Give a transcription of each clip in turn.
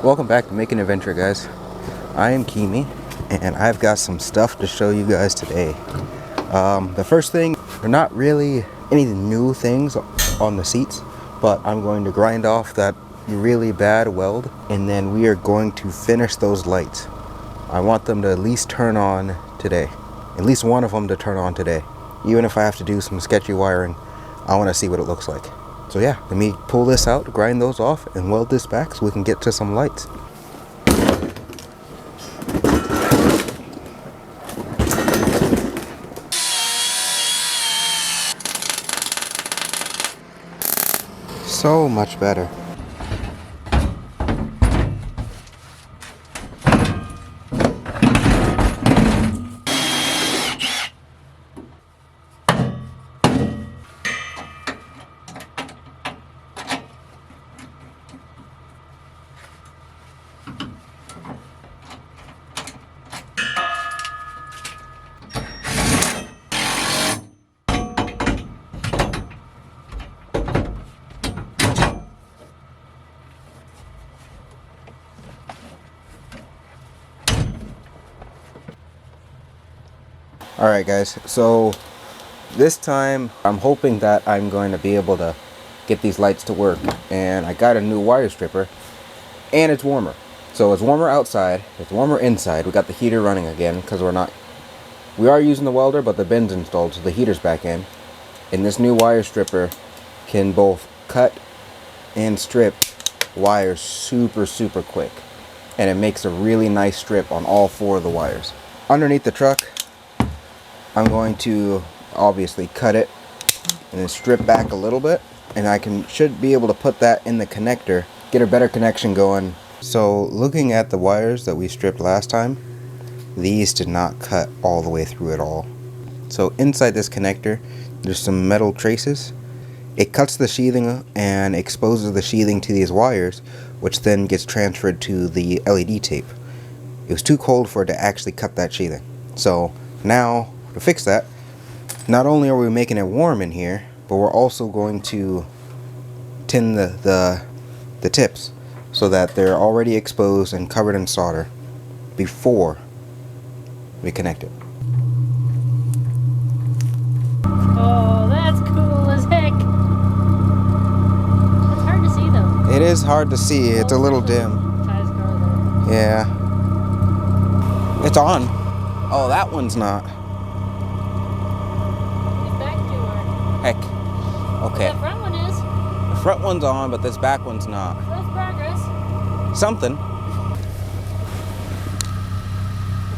Welcome back to Making Adventure, guys. I am Kimi, and I've got some stuff to show you guys today. The first thing, they're not really any new things on the seats, but I'm going to grind off that really bad weld, and then we are going to finish those lights. I want them to at least turn on today. At least one of them to turn on today. Even if I have to do some sketchy wiring, I want to see what it looks like. So yeah, let me pull this out, grind those off, and weld this back so we can get to some lights. So much better. Alright guys, so this time I'm hoping that I'm going to be able to get these lights to work, and I got a new wire stripper, and it's warmer. So it's warmer outside, it's warmer inside. We got the heater running again because we are using the welder, but the bin's installed, so the heater's back in. And this new wire stripper can both cut and strip wires super quick, and it makes a really nice strip on all four of the wires. Underneath the truck, I'm going to obviously cut it and then strip back a little bit, and I should be able to put that in the connector, get a better connection going. So looking at the wires that we stripped last time, these did not cut all the way through at all. So inside this connector, there's some metal traces. It cuts the sheathing and exposes the sheathing to these wires, which then gets transferred to the LED tape. It was too cold for it to actually cut that sheathing. So now, to fix that, not only are we making it warm in here, but we're also going to tin the tips so that they're already exposed and covered in solder before we connect it. Oh, that's cool as heck. It's hard to see though. It is hard to see. It's a little dim. Yeah. It's on. Oh, that one's not. Heck. Okay. The front one is. The front one's on, but this back one's not. That's progress. Something.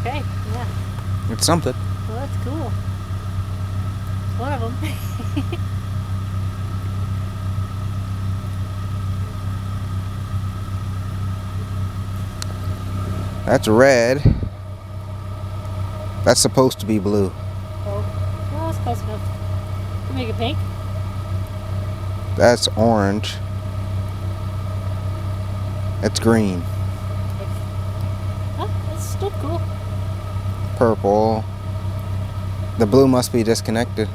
Okay, yeah. It's something. Well, that's cool. It's one of them. That's red. That's supposed to be blue. Oh, well, that's close enough. Make it pink. That's orange. That's green. Oh, that's still cool. Purple. The blue must be disconnected.